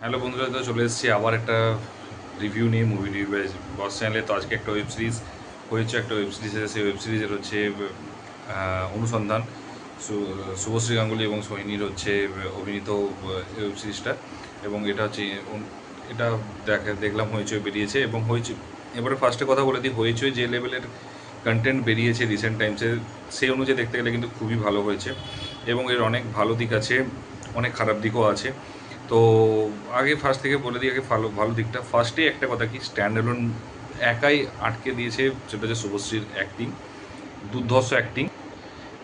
Hello বন্ধুরা, তো চলে এসেছি আবার একটা রিভিউ নিয়ে, মুভি রিভিউ বস চ্যানেলে। তো আজকে একটা ওয়েব সিরিজ হয়েছে, একটা ওয়েব সিরিজ সেই ওয়েব সিরিজের হচ্ছে অনুসন্ধান। শুভশ্রী গাঙ্গুলি এবং সোহিনীর হচ্ছে অভিনীত ওয়েব সিরিজটা। এবং এটা হচ্ছে এটা দেখলাম হইচই বেরিয়েছে এবং হইচই, এবারে ফার্স্টে কথা বলে দিই, হইচই যে লেভেলের কন্টেন্ট বেরিয়েছে রিসেন্ট টাইমসে, সেই অনুযায়ী দেখতে গেলে কিন্তু খুবই ভালো হয়েছে এবং এর অনেক ভালো দিক আছে, অনেক খারাপ দিকও আছে। তো আগে ফার্স্ট থেকে বলে দিই, আগে ভালো ভালো দিকটা। ফার্স্টে একটা কথা কি, স্ট্যান্ড অ্যালোন একাই আটকে দিয়েছে, সেটা হচ্ছে শুভশ্রীর অ্যাক্টিং, দুর্ধর্ষ অ্যাক্টিং।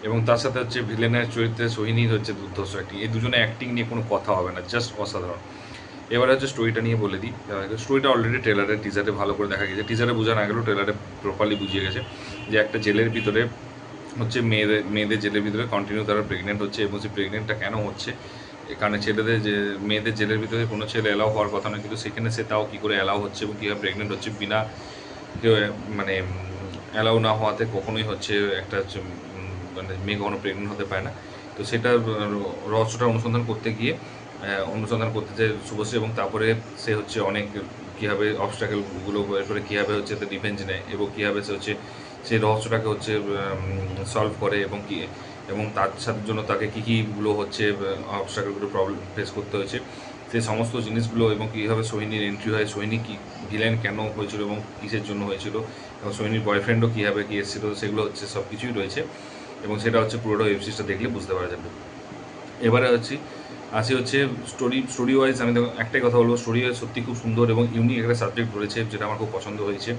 এবং তার সাথে হচ্ছে ভিলেনের চরিত্রে সোহিনীর হচ্ছে দুর্ধর্ষ অ্যাক্টিং। এই দুজনে অ্যাক্টিং নিয়ে কোনো কথা হবে না, জাস্ট অসাধারণ। এবারে হচ্ছে স্টোরিটা নিয়ে বলে দিই। স্টোরিটা অলরেডি ট্রেলারে টিজারে ভালো করে দেখা গেছে, টিজারে বোঝা না গেলেও ট্রেলারে প্রপারলি বুঝিয়ে গেছে যে একটা জেলের ভিতরে হচ্ছে মেয়েদের জেলের ভিতরে কন্টিনিউ তারা প্রেগনেন্ট হচ্ছে, এবং সেই প্রেগনেন্টটা কেন হচ্ছে, এখানে ছেলেদের যে মেয়েদের জেলের ভিতরে কোনো ছেলে অ্যালাউ হওয়ার কথা না, কিন্তু সেখানে সে তাও কী করে অ্যালাউ হচ্ছে এবং কীভাবে প্রেগনেন্ট হচ্ছে বিনা কেউ মানে অ্যালাউ না হওয়াতে কখনোই হচ্ছে একটা হচ্ছে মানে মেয়ে কখনো প্রেগনেন্ট হতে পারে না। তো সেটা রহস্যটা অনুসন্ধান করতে চায় শুভশ্রী, এবং তারপরে সে হচ্ছে অনেক কীভাবে অবস্ট্রাকেলগুলো বের করে কীভাবে হচ্ছে তার রিভেঞ্জ নেয় এবং কীভাবে সে হচ্ছে সেই রহস্যটাকে হচ্ছে সলভ করে, এবং তার সাথে জন্য তাকে কী কীগুলো হচ্ছে অবস্ট্রাকেলগুলো প্রবলেম ফেস করতে হয়েছে, সেই সমস্ত জিনিসগুলো, এবং কীভাবে সোহিনীর এন্ট্রি হয়, সোহিনী কী ভিলেন কেন হয়েছিল এবং কিসের জন্য হয়েছিল, এবং সোহিনীর বয়ফ্রেন্ডও কীভাবে কী এসেছিলো, সেগুলো হচ্ছে সব কিছুই রয়েছে। এবং সেটা হচ্ছে পুরোটা ওয়েব সিরিজটা দেখলে বুঝতে পারা যাবে। এবারে হচ্ছে স্টোরি ওয়াইজ আমি একটাই কথা বলবো, স্টোরি ওয়াইজ সত্যি খুব সুন্দর এবং ইউনিক একটা সাবজেক্ট রয়েছে, যেটা আমার খুব পছন্দ হয়েছে।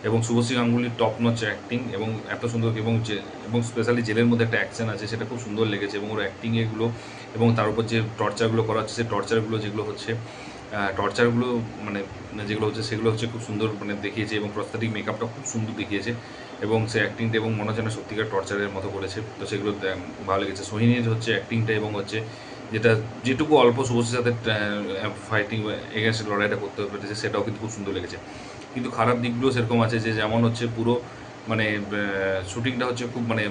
এবং শুভশ্রী গাঙ্গুলির টপ নচ অ্যাক্টিং, এবং এত সুন্দর, এবং স্পেশালি জেলের মধ্যে একটা অ্যাকশন আছে, সেটা খুব সুন্দর লেগেছে। এবং ওর অ্যাক্টিং এগুলো, এবং তার উপর যে টর্চারগুলো করা হচ্ছে, সেই টর্চারগুলো যেগুলো হচ্ছে টর্চারগুলো মানে যেগুলো হচ্ছে সেগুলো হচ্ছে খুব সুন্দর মানে দেখিয়েছে, এবং প্রস্থেটিক মেকআপটা খুব সুন্দর দেখিয়েছে, এবং সে অ্যাক্টিংটা এবং মনে হচ্ছে না সত্যিকার টর্চারের মতো করেছে। তো সেগুলো ভালো লেগেছে। সোহিনীর হচ্ছে অ্যাক্টিংটা, এবং হচ্ছে যেটুকু অল্প শুভশ্রীর সাথে ফাইটিং এগেনস্ট লড়াইটা করতে পেরেছে, সেটাও কিন্তু খুব সুন্দর লেগেছে। কিন্তু খারাপ দিকগুলো সেরকম আছে, যে যেমন হচ্ছে পুরো মানে শুটিংটা হচ্ছে খুব মানে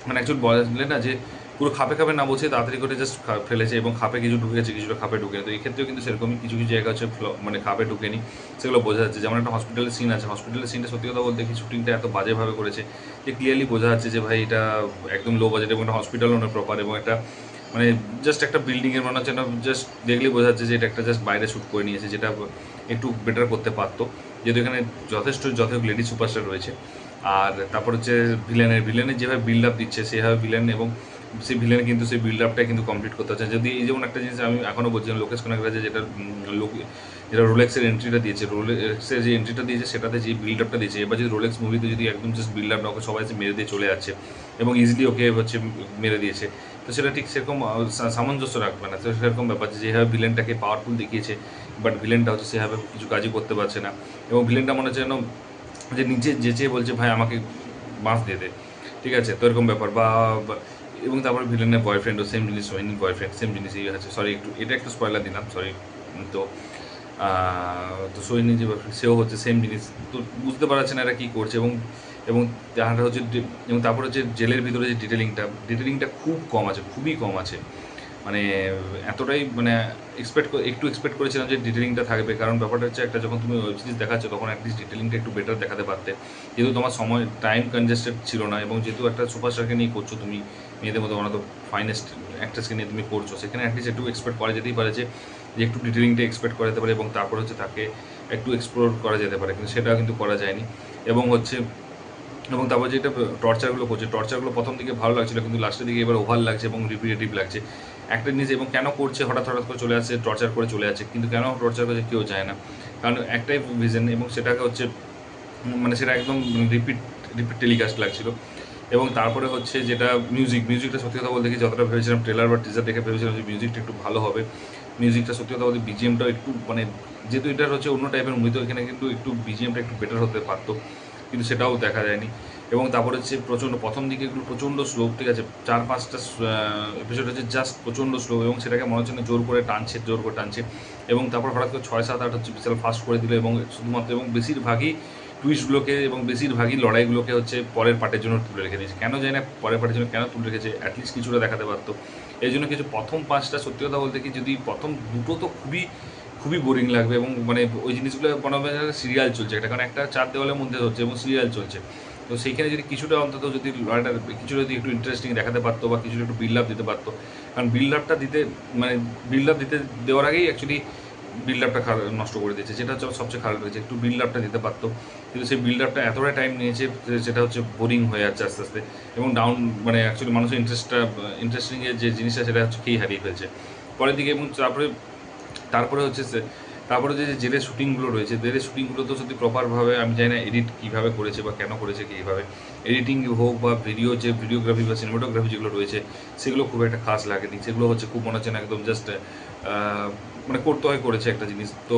মানে অ্যাকচুয়ালি বলে না যে পুরো খাপে খাপে না বসে তাড়াতাড়ি করে জাস্ট ফেলেছে, এবং খাপে কিছু ঢুকেছে, কিছুটা খাপে ঢুকে। তো এই ক্ষেত্রেও কিন্তু সেরকমই কিছু কিছু জায়গা হচ্ছে মানে খাপে ঢুকেনি, সেগুলো বোঝা যাচ্ছে। যেমন একটা হসপিটালের সিন আছে, হসপিটালের সিনটা সত্যি কথা বলতে কি শুটিংটা এত বাজেভাবে করেছে যে ক্লিয়ারলি বোঝা যাচ্ছে যে ভাই এটা একদম লো বাজেট, এবং একটা হসপিটালও নয় প্রপার, এবং একটা মানে জাস্ট একটা বিল্ডিংয়ের মনে হচ্ছে না, জাস্ট দেখলেই বোঝা যাচ্ছে যে এটা একটা জাস্ট বাইরে শ্যুট করে নিয়েছে, যেটা একটু বেটার করতে পারতো, যেহেতু এখানে যথেষ্ট লেডি সুপারস্টার রয়েছে। আর তারপর হচ্ছে ভিলেনের যেভাবে বিল্ড আপ দিচ্ছে, সেভাবে ভিলেন, এবং সেই ভিলেনে কিন্তু সেই বিল্ড আপটা কিন্তু কমপ্লিট করতে হচ্ছে। যদি এই যেমন একটা জিনিস আমি এখনও বলছিলাম, লোকেশ কানাকরাজে যেটা রোলেক্সের এন্ট্রিটা দিয়েছে, রোলেক্সের যে এন্ট্রিটা দিয়েছে, সেটাতে যে বিল্ড আপটা দিয়েছে, এবার যদি রোলেক্স মুভিতে যদি একদম জাস্ট বিল্ড আপ না, ওকে সবাই মেরে দিয়ে চলে যাচ্ছে এবং ইজিলি ওকে হচ্ছে মেরে দিয়েছে, তো সেটা ঠিক সেরকম সামঞ্জস্য রাখবে না। তো সেরকম ব্যাপার যেভাবে ভিলেনটাকে পাওয়ারফুল দেখিয়েছে, বাট ভিলেনটা হচ্ছে সেভাবে কিছু কাজই করতে পারছে না, এবং ভিলেনটা মনে হচ্ছে যেন যে নিজে যেচে বলছে ভাই আমাকে বাঁশ দিয়ে দে, ঠিক আছে, তো এরকম ব্যাপার। এবং তারপরে ভিলেনের বয়ফ্রেন্ডও সেম জিনিস, সোহিনীর বয়ফ্রেন্ড সেম জিনিসই আছে। সরি, এটা একটু স্পয়লার দিলাম, সরি। তো তো সোহিনী যে বয়ফ্রেন্ড, সেও হচ্ছে সেম জিনিস। তো বুঝতে পারছে না এরা কী করছে, এবং যাহাটা হচ্ছে, এবং তারপর হচ্ছে জেলের ভিতরে যে ডিটেলিংটা খুব কম আছে, খুবই কম আছে। মানে এতটাই মানে একটু এক্সপেক্ট করেছিলাম যে ডিটেলিংটা থাকবে, কারণ ব্যাপারটা হচ্ছে একটা, যখন তুমি ওয়েব সিরিজ দেখাচ্ছ তখন অ্যাটলিস্ট ডিটেলিংটা একটু বেটার দেখাতে পারতে, যেহেতু তোমার সময় টাইম কনজেস্টেড ছিল না, এবং যেহেতু একটা সুপারস্টারকে নিয়ে করছো তুমি, মেয়েদের মধ্যে ওয়ান অফ দ্য ফাইনেস্ট অ্যাক্ট্রেসকে নিয়ে তুমি করছো, সেখানে অ্যাটলিস্ট একটু এক্সপেক্ট করা যেতেই পারে যে একটু ডিটেলিংটা এক্সপেক্ট করা যেতে পারে, এবং তারপর হচ্ছে তাকে একটু এক্সপ্লোর করা যেতে পারে, কিন্তু সেটা কিন্তু করা যায়নি। এবং তারপর যেটা টর্চারগুলো করছে, টর্চারগুলো প্রথম দিকে ভালো লাগছিলো, কিন্তু লাস্টের দিকে এবার ওভার লাগছে এবং রিপিটেটিভ লাগছে একটা জিনিস। এবং কেন করছে, হঠাৎ করে চলে আসছে, টর্চার করে চলে যাচ্ছে, কিন্তু কেন টর্চার করছে কেউ যায় না, কারণ একটাই ভিজন, এবং সেটাকে হচ্ছে মানে সেটা একদম রিপিট টেলিকাস্ট লাগছিলো। এবং তারপরে হচ্ছে যেটা মিউজিকটা সত্যি কথা বলতে কি, যতটা ভেবেছিলাম ট্রেলার বা টিজার দেখে ভেবেছিলাম যে মিউজিকটা একটু ভালো হবে, মিউজিকটা সত্যি কথা বলতে বিজিএমটাও একটু মানে, যেহেতু এটা হচ্ছে অন্য টাইপের মুভি, তো এখানে কিন্তু একটু বিজিএমটা একটু বেটার হতে পারতো, কিন্তু সেটাও দেখা যায়নি। এবং তারপরে হচ্ছে প্রথম দিকে এগুলো প্রচণ্ড স্লো, ঠিক আছে, 4-5টা এপিসোড হচ্ছে জাস্ট প্রচণ্ড স্লো, এবং সেটাকে মনে হচ্ছে না জোর করে টানছে, এবং তারপর হঠাৎ করে 6-7-8 হচ্ছে বিশাল ফাস্ট করে দিল, এবং শুধুমাত্র এবং বেশিরভাগই টুইস্টগুলোকে এবং বেশিরভাগই লড়াইগুলোকে হচ্ছে পরের পার্টের জন্য তুলে রেখে দিয়েছে। কেন জানি না পরের পার্টের জন্য কেন তুলে রেখেছে, অ্যাটলিস্ট কিছুটা দেখাতে পারতো। এই জন্য কিছু প্রথম 5টা সত্যি কথা বলতে কি যদি প্রথম দুটো তো খুবই খুবই বোরিং লাগবে, এবং মানে ওই জিনিসগুলো মনে হবে সিরিয়াল চলছে একটা, কারণ একটা 4 দেওয়ালের মধ্যে হচ্ছে এবং সিরিয়াল চলছে। তো সেইখানে যদি কিছুটা অন্তত যদি লড়াইটা কিছু যদি একটু ইন্টারেস্টিং দেখাতে পারতো বা কিছুটা একটু বিল্ড আপ দিতে পারতো, কারণ বিল্ড আপটা দিতে মানে বিল্ড আপ দিতে দেওয়ার আগেই অ্যাকচুয়ালি বিল্ড আপটা নষ্ট করে দিয়েছে, যেটা হচ্ছে সবচেয়ে খারাপ হয়েছে। একটু বিল্ড আপটা দিতে পারতো, কিন্তু সেই বিল্ড আপটা এতটাই টাইম নিয়েছে যেটা হচ্ছে বোরিং হয়ে যাচ্ছে আস্তে আস্তে, এবং ডাউন মানে অ্যাকচুয়ালি মানুষের ইন্টারেস্টিংয়ের যে জিনিসটা সেটা হচ্ছে খেয়ে হারিয়ে ফেলছে পরের দিকে। এবং তারপরে হচ্ছে তারপরে যে জেলের শ্যুটিংগুলো রয়েছে, জেলের শ্যুটিংগুলো তো সত্যি প্রপারভাবে আমি জানি না এডিট কীভাবে করেছে বা কেন করেছে কীভাবে এডিটিং হোক বা ভিডিওগ্রাফি বা সিনেমাটোগ্রাফি যেগুলো রয়েছে সেগুলো খুব একটা খাস লাগেনি। সেগুলো হচ্ছে খুব মনে হচ্ছে না একদম জাস্ট মানে করতে হয় করেছে একটা জিনিস তো।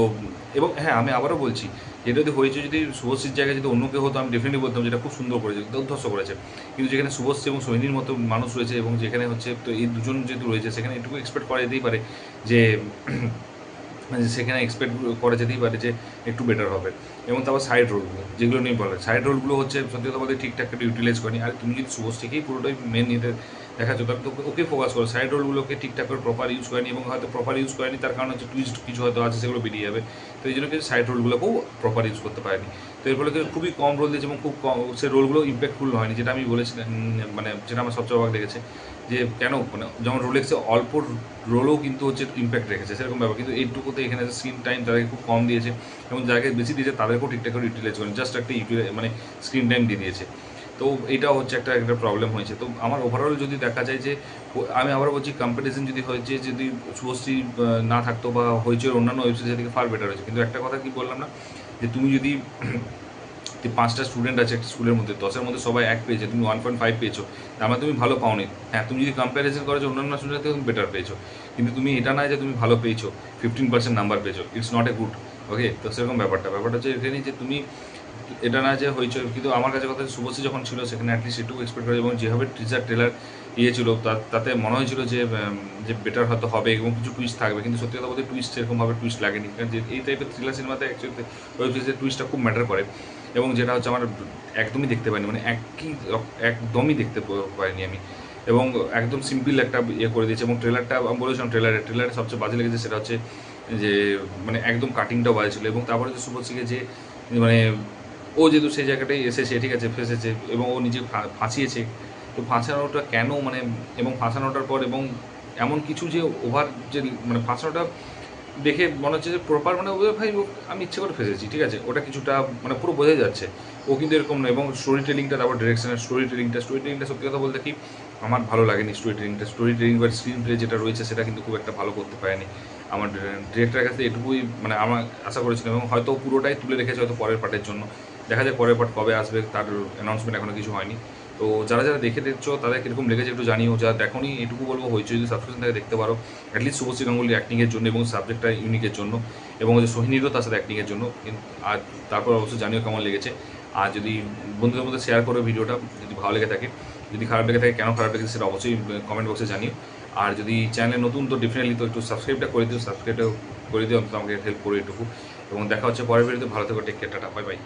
এবং হ্যাঁ, আমি আবারও বলছি, এটা যদি হয়েছে যদি শুভশ্রীর জায়গায় যদি অন্য কেউ হতো আমি ডেফিনেটলি বলতাম যেটা খুব সুন্দর করেছে, দুর্ধর্ষ করেছে। কিন্তু যেখানে শুভশ্রী এবং সোহিনীর মতো মানুষ রয়েছে এবং যেখানে হচ্ছে তো এই দুজন যেহেতু রয়েছে সেখানে এটুকু এক্সপেক্ট করা যেতেই পারে যে মানে সেখানে এক্সপেক্ট করা যেতেই পারে যে একটু বেটার হবে। এবং তারপর সাইড রোলগুলো যেগুলো নিয়ে বলে, সাইড রোলগুলো হচ্ছে সত্যি কথা বলতে ঠিকঠাক একটা ইউটিলাইজ করেনি। আর তুমি যদি শুভশ্রীকেই পুরোটাই মেন নিতে দেখাচ্ছ তাহলে তো ওকে ফোকাস করো, সাইড রোলগুলোকে ঠিকঠাক করে প্রপার ইউজ করেনি, এবং হয়তো প্রপার ইউজ করেনি তার কারণ হচ্ছে টুইস্ট কিছু হয়তো আছে সেগুলো বেরিয়ে যাবে। তো এই জন্য কিন্তু সাইড রোলগুলোকেও প্রপার ইউজ করতে পারেনি। তো এর ফলে খুবই কম রোল দিয়েছে এবং খুব কম সে রোলগুলো ইম্প্যাক্টফুল হয়নি, যেটা আমি বলেছিলাম মানে যেটা আমার সবচেয়ে অবাক লেগেছে যে কেন মানে যেমন রোলেক্সে অল্প রোলও কিন্তু হচ্ছে ইম্প্যাক্ট রেখেছে সেরকম ব্যাপার, কিন্তু এইটুকুতে এখানে স্ক্রিন টাইম তাদেরকে খুব কম দিয়েছে এবং যাকে বেশি দিয়েছে তাদেরকেও ঠিকঠাক করে ইউটিলাইজ করেন, জাস্ট একটা মানে স্ক্রিন টাইম দিয়ে দিয়েছে। তো এটাও হচ্ছে একটা প্রবলেম হয়েছে। তো আমার ওভারঅল যদি দেখা যায় যে আমি আবার বলছি কম্পিটিশন যদি হয়েছে যদি শুভশ্রী না থাকতো বা হয়েছে অন্যান্য ওয়েবসাইট থেকে ফার বেটার হয়েছে। কিন্তু একটা কথা কি বললাম না যে তুমি যদি 5টা স্টুডেন্ট আছে একটা স্কুলের মধ্যে, 10-এর মধ্যে সবাই 1 পেয়েছে, তুমি 1.5 পেয়েছো, তার মানে তুমি ভালো পাওনি। হ্যাঁ, তুমি যদি কম্প্যারিজন করো যে অন্যান্য স্টুডেন্ট থেকে তুমি বেটার পেয়েছো, কিন্তু তুমি এটা নয় যে তুমি ভালো পেয়েছো, 15% নাম্বার পেয়েছো, ইটস নট এ গুড। ওকে, তো সেরকম ব্যাপারটা হচ্ছে এখানেই যে তুমি এটা না যে হয়েছে। কিন্তু আমার কাছে কথা শুভশ্রী যখন ছিল সেখানে অ্যাটলিস্ট এটুকু এক্সপেক্ট করে, এবং যেভাবে টিজার ট্রেলার ছিল তাতে মনে হয়েছিল যে বেটার হয়তো হবে এবং কিছু টুইস্ট থাকবে। কিন্তু সত্যি কথা বলতে টুইস্ট সেরকমভাবে টুইস্ট লাগেনি, কারণ যে এই টাইপের থ্রিলার সিনেমাতে অ্যাকচুয়ালি ওয়েব সিরিজের টুইস্টটা খুব ম্যাটার করে, এবং যেটা হচ্ছে আমার একদমই দেখতে পাইনি, মানে একদমই দেখতে পাইনি আমি। এবং একদম সিম্পল একটা করে দিয়েছে। এবং ট্রেলারটা আমি বলেছিলাম ট্রেলারে সবচেয়ে বাজে লেগেছে সেটা হচ্ছে যে মানে একদম কাটিংটাও বাজে ছিল। এবং তারপরে যে শুভশ্রীকে যে মানে ও যেহেতু সেই জায়গাটায় এসেছে ঠিক আছে ফেসেছে এবং ও নিজে ফাঁসিয়েছে, তো ফাঁসানোটা কেন মানে, এবং ফাঁসানোটার পর এবং এমন কিছু যে ওভার যে মানে ফাঁসানোটা দেখে মনে হচ্ছে যে প্রপার মানে ও ভাই আমি ইচ্ছে করে ফেসেছি ঠিক আছে, ওটা কিছুটা মানে পুরো বোঝা যাচ্ছে ও কিন্তু এরকম নয়। এবং স্টোরি টেলিংটা তারপর ডিরেকশনের স্টোরি টেলিংটা সত্যি কথা বলতে কি আমার ভালো লাগেনি। স্টোরি টেলিং বা স্ক্রিন প্লে যেটা রয়েছে সেটা কিন্তু খুব একটা ভালো করতে পারেনি। আমার ডিরেক্টরের কাছে এটুকুই মানে আমার আশা করেছিলাম, এবং হয়তো পুরোটাই তুলে রেখেছে হয়তো পরের পার্টের জন্য। দেখা যায় পরের পার্ট কবে আসবে তার অ্যানাউন্সমেন্ট এখনও কিছু হয়নি। তো যারা দেখে দেখছো তাদের কীরকম লেগেছে একটু জানিও। যারা দেখোনি এটুকু বলবো হয়েছে যদি সাবস্ক্রিপশন থেকে দেখতে পারো, অ্যাটলিস্ট শুভশ্রী গাঙ্গুলির অ্যাক্টিংয়ের জন্য এবং সাবজেক্টটা ইউনিকের জন্য, এবং হচ্ছে সোহিনীরও তার সাথে অ্যাক্টিংয়ের জন্য। আর তারপর অবশ্যই জানিও কেমন লেগেছে। আর যদি বন্ধুদের মধ্যে শেয়ার করো ভিডিওটা যদি ভালো লেগে থাকে, যদি খারাপ লেগে থাকে কেন খারাপ লেগেছে সেটা অবশ্যই কমেন্ট বক্সে জানিও। আর যদি চ্যানেলে নতুন তো ডেফিনেটলি তো একটু সাবস্ক্রাইবটা করে দিও অন্তত আমাকে হেল্প করে এটুকু। এবং দেখা হচ্ছে পরের ভিডিওতে। ভালো থেকো, take care, tata, bye by.